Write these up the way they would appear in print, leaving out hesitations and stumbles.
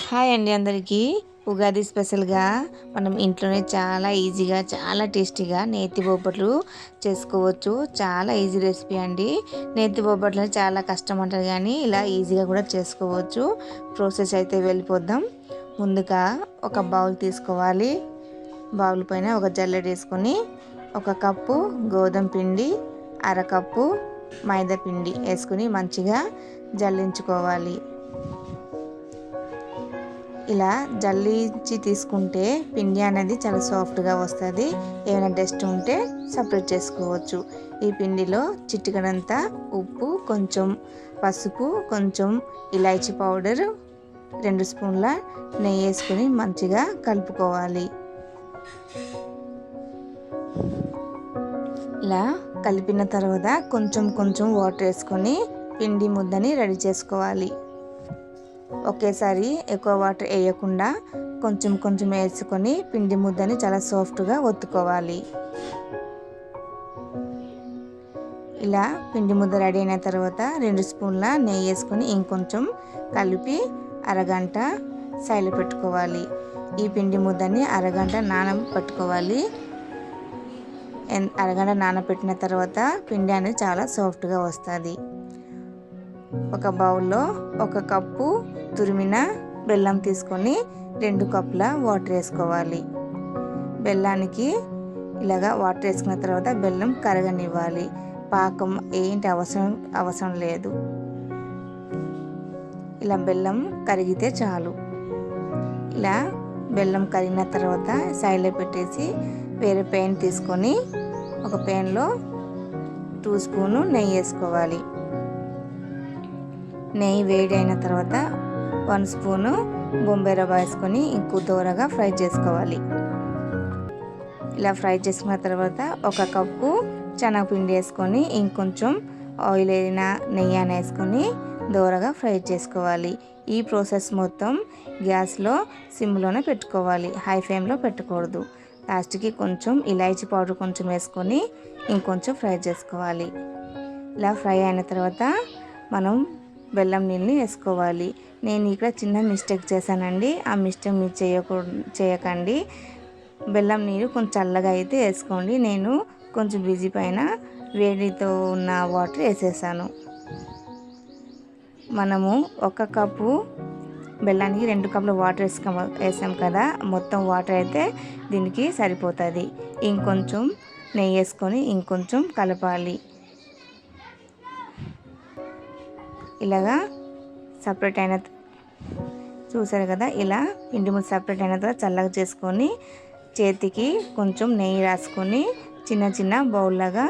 Hi అండి అందరికీ. ఉగాది స్పెషల్గా మనం ఇంట్లోనే చాలా ఈజీగా చాలా టేస్టీగా నేతి బొబ్బట్లు చేసుకోవచ్చు. చాలా ఈజీ రెసిపీ అండి. నేతి బొబ్బట్లు చాలా కష్టం అంటారు కానీ ఇలా ఈజీగా కూడా చేసుకోవచ్చు. ప్రాసెస్ అయితే వెళ్ళిపోద్దాం. ముందుగా ఒక బౌల్ తీసుకోవాలి. బౌల్ పైన ఒక జల్లెడ వేసుకొని 1 కప్పు గోధుమ పిండి, అరకప్పు మైదా పిండి వేసుకుని మంచిగా జల్లించుకోవాలి. ఇలా జల్లించి తీసుకుంటే పిండి అనేది చాలా సాఫ్ట్గా వస్తుంది. ఏమైనా డస్ట్ ఉంటే సపరేట్ చేసుకోవచ్చు. ఈ పిండిలో చిటికెడంతా ఉప్పు, కొంచెం పసుపు, కొంచెం ఇలాచీ పౌడర్, 2 స్పూన్ల నెయ్యి వేసుకొని మంచిగా కలుపుకోవాలి. ఇలా కలిపిన తర్వాత కొంచెం వాటర్ వేసుకొని పిండి ముద్దని రెడీ చేసుకోవాలి. ఒకేసారి ఎక్కువ వాటర్ వేయకుండా కొంచెం వేసుకొని పిండి ముద్దని చాలా సాఫ్ట్గా ఒత్తుకోవాలి. ఇలా పిండి ముద్ద రెడీ అయిన తర్వాత 2 స్పూన్ల నెయ్యి వేసుకొని ఇంకొంచెం కలిపి అరగంట సైడ్లో పెట్టుకోవాలి. ఈ పిండి ముద్దని అరగంట నానబెట్టుకోవాలి. అరగంట నానబెట్టిన తర్వాత పిండి అనేది చాలా సాఫ్ట్గా వస్తుంది. ఒక బౌల్లో 1 కప్పు తురిమిన బెల్లం తీసుకొని 2 కప్పుల వాటర్ వేసుకోవాలి. బెల్లానికి ఇలాగా వాటర్ వేసుకున్న తర్వాత బెల్లం కరగనివ్వాలి. పాకం ఏంటి అవసరం లేదు. ఇలా బెల్లం కరిగితే చాలు. ఇలా బెల్లం కరిగిన తర్వాత సైడ్లో పెట్టేసి వేరే పెయిన్ తీసుకొని ఒక పెయిన్లో 2 స్పూన్లు నెయ్యి వేసుకోవాలి. నెయ్యి వేడి అయిన తర్వాత 1 స్పూను బొంబాయి రవ్వ వేసుకొని ఇంకో దోరగా ఫ్రై చేసుకోవాలి. ఇలా ఫ్రై చేసుకున్న తర్వాత 1 కప్పు శనగపిండి వేసుకొని ఇంకొంచెం ఆయిల్ అయినా నెయ్యి అయినా వేసుకొని దోరగా ఫ్రై చేసుకోవాలి. ఈ ప్రాసెస్ మొత్తం గ్యాస్లో సిమ్లోనే పెట్టుకోవాలి. హై ఫ్లేమ్లో పెట్టకూడదు. లాస్ట్కి కొంచెం ఇలాచీ పౌడర్ కొంచెం వేసుకొని ఇంకొంచెం ఫ్రై చేసుకోవాలి. ఇలా ఫ్రై అయిన తర్వాత మనం బెల్లం నీళ్ళని వేసుకోవాలి. నేను ఇక్కడ చిన్న మిస్టేక్ చేశానండి. ఆ మిస్టేక్ మీరు చేయకండి. బెల్లం నీరు కొంచెం చల్లగా అయితే వేసుకోండి. నేను కొంచెం బిజీ పైన వేడితో ఉన్న వాటర్ వేసేసాను. మనము 1 కప్పు బెల్లానికి 2 కప్పుల వాటర్ వేసాం కదా, మొత్తం వాటర్ అయితే దీనికి సరిపోతుంది. ఇంకొంచెం నెయ్యి వేసుకొని ఇంకొంచెం కలపాలి. ఇలాగా సపరేట్ అయిన చూసారు కదా, ఇలా పిండి ముద్ద సపరేట్ అయిన తర్వాత చల్లగా చేసుకొని చేతికి కొంచెం నెయ్యి రాసుకొని చిన్న బౌల్ లాగా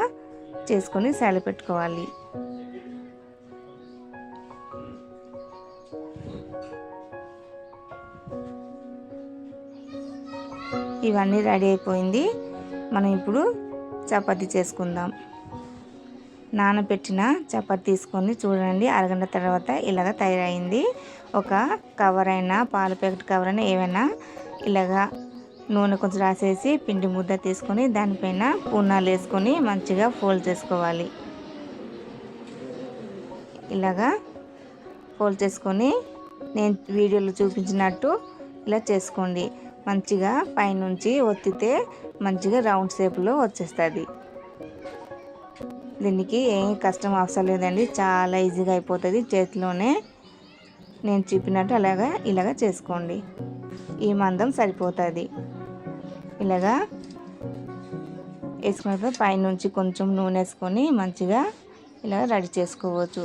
చేసుకొని సైడ్ పెట్టుకోవాలి. ఇవన్నీ రెడీ అయిపోయింది. మనం ఇప్పుడు చపాతీ చేసుకుందాం. నానబెట్టిన చపాతీ తీసుకొని చూడండి, అరగంట తర్వాత ఇలాగ తయారైంది. ఒక కవర్ అయినా పాల ప్యాకెట్ కవర్ అయినా ఏమైనా ఇలాగా నూనె కొంచెం రాసేసి పిండి ముద్ద తీసుకొని దానిపైన పూర్ణాలు వేసుకొని మంచిగా ఫోల్డ్ చేసుకోవాలి. ఇలాగా ఫోల్డ్ చేసుకొని నేను వీడియోలో చూపించినట్టు ఇలా చేసుకోండి. మంచిగా పైనుంచి ఒత్తితే మంచిగా రౌండ్ షేప్లో వచ్చేస్తుంది. దీనికి ఏం కష్టం అవసరం లేదండి. చాలా ఈజీగా అయిపోతుంది చేతిలోనే. నేను చెప్పినట్టు ఇలాగా చేసుకోండి. ఈ మందం సరిపోతుంది. ఇలాగా వేసుకున్న పైనుంచి కొంచెం నూనె వేసుకొని మంచిగా ఇలా రెడీ చేసుకోవచ్చు.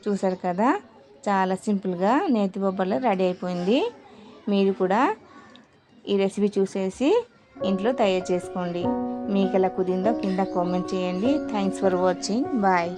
చూసారు కదా, చాలా సింపుల్గా నేతి బొబ్బట్లు రెడీ అయిపోయింది. మీరు కూడా ఈ రెసిపీ చూసేసి ఇంట్లో తయారు చేసుకోండి. మీకు ఎలా కుదిరిందో కింద కామెంట్ చేయండి. Thanks for watching. బాయ్.